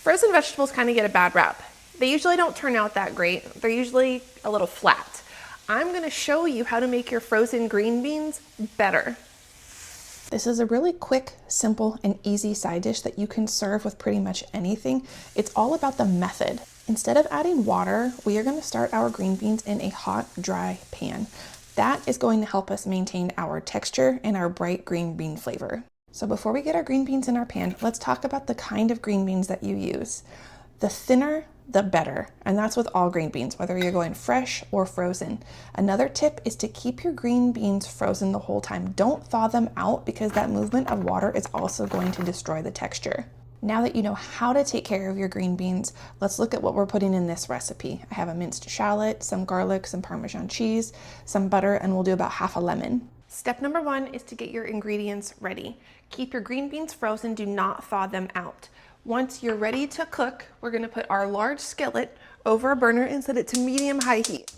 Frozen vegetables kind of get a bad rap. They usually don't turn out that great. They're usually a little flat. I'm gonna show you how to make your frozen green beans better. This is a really quick, simple, and easy side dish that you can serve with pretty much anything. It's all about the method. Instead of adding water, we are gonna start our green beans in a hot, dry pan. That is going to help us maintain our texture and our bright green bean flavor. So before we get our green beans in our pan, let's talk about the kind of green beans that you use. The thinner, the better, and that's with all green beans, whether you're going fresh or frozen. Another tip is to keep your green beans frozen the whole time. Don't thaw them out because that movement of water is also going to destroy the texture. Now that you know how to take care of your green beans, let's look at what we're putting in this recipe. I have a minced shallot, some garlic, some Parmesan cheese, some butter, and we'll do about half a lemon. Step number 1 is to get your ingredients ready. Keep your green beans frozen, do not thaw them out. Once you're ready to cook, we're gonna put our large skillet over a burner and set it to medium-high heat.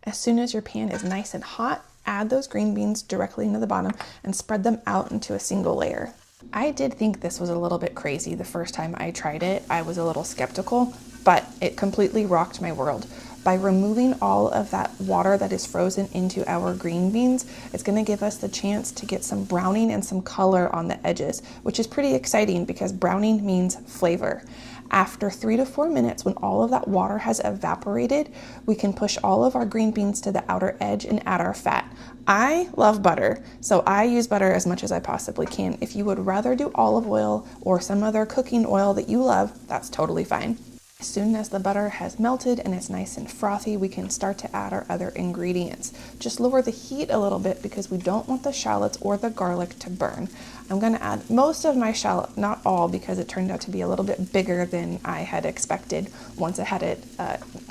As soon as your pan is nice and hot, add those green beans directly into the bottom and spread them out into a single layer. I did think this was a little bit crazy the first time I tried it. I was a little skeptical, but it completely rocked my world. By removing all of that water that is frozen into our green beans, it's gonna give us the chance to get some browning and some color on the edges, which is pretty exciting because browning means flavor. After 3 to 4 minutes, when all of that water has evaporated, we can push all of our green beans to the outer edge and add our fat. I love butter, so I use butter as much as I possibly can. If you would rather do olive oil or some other cooking oil that you love, that's totally fine. As soon as the butter has melted and it's nice and frothy, we can start to add our other ingredients. Just lower the heat a little bit because we don't want the shallots or the garlic to burn. I'm gonna add most of my shallot, not all, because it turned out to be a little bit bigger than I had expected once I had it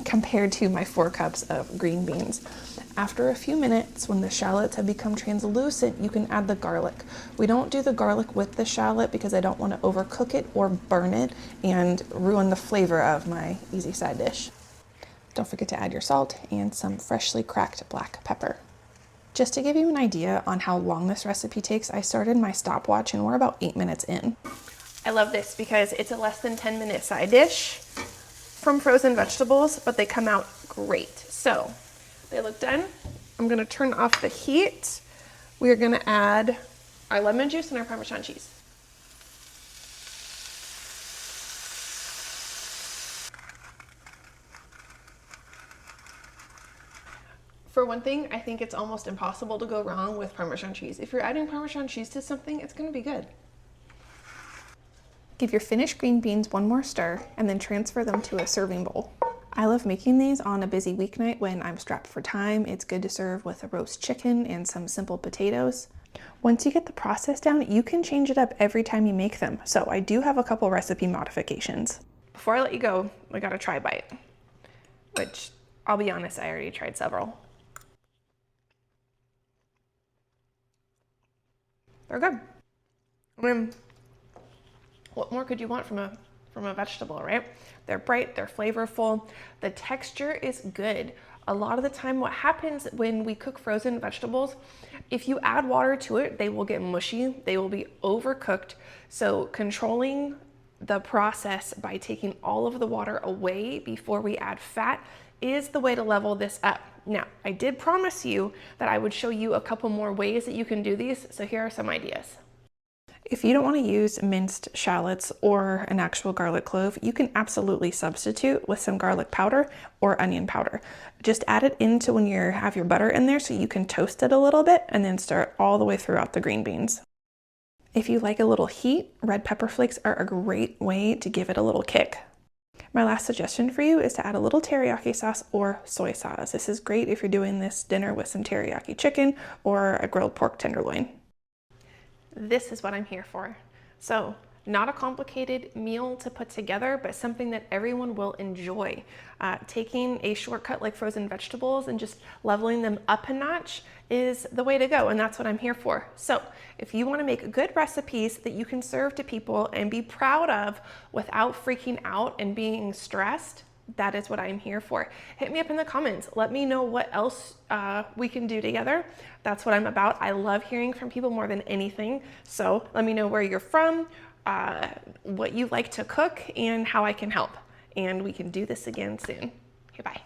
compared to my 4 cups of green beans. After a few minutes, when the shallots have become translucent, you can add the garlic. We don't do the garlic with the shallot because I don't want to overcook it or burn it and ruin the flavor of my easy side dish. Don't forget to add your salt and some freshly cracked black pepper. Just to give you an idea on how long this recipe takes, I started my stopwatch and we're about 8 minutes in. I love this because it's a less than 10-minute side dish from frozen vegetables, but they come out great. So they look done. I'm gonna turn off the heat. We are gonna add our lemon juice and our Parmesan cheese. For one thing, I think it's almost impossible to go wrong with Parmesan cheese. If you're adding Parmesan cheese to something, it's gonna be good. Give your finished green beans one more stir and then transfer them to a serving bowl. I love making these on a busy weeknight when I'm strapped for time. It's good to serve with a roast chicken and some simple potatoes. Once you get the process down, you can change it up every time you make them. So I do have a couple recipe modifications. Before I let you go, I got a try bite, which I'll be honest, I already tried several. They're good. I mean, what more could you want from a vegetable, right? They're bright, they're flavorful. The texture is good. A lot of the time what happens when we cook frozen vegetables, if you add water to it, they will get mushy, they will be overcooked. So controlling the process by taking all of the water away before we add fat is the way to level this up. Now, I did promise you that I would show you a couple more ways that you can do these, so here are some ideas. If you don't want to use minced shallots or an actual garlic clove, you can absolutely substitute with some garlic powder or onion powder. Just add it into when you have your butter in there so you can toast it a little bit and then stir it all the way throughout the green beans. If you like a little heat, red pepper flakes are a great way to give it a little kick. My last suggestion for you is to add a little teriyaki sauce or soy sauce. This is great if you're doing this dinner with some teriyaki chicken or a grilled pork tenderloin. This is what I'm here for. So, not a complicated meal to put together, but something that everyone will enjoy. Taking a shortcut like frozen vegetables and just leveling them up a notch is the way to go, and that's what I'm here for. So, if you want to make good recipes that you can serve to people and be proud of without freaking out and being stressed, that is what I'm here for. Hit me up in the comments. Let me know what else we can do together. That's what I'm about. I love hearing from people more than anything. So let me know where you're from, what you like to cook and how I can help. And we can do this again soon. Okay, bye.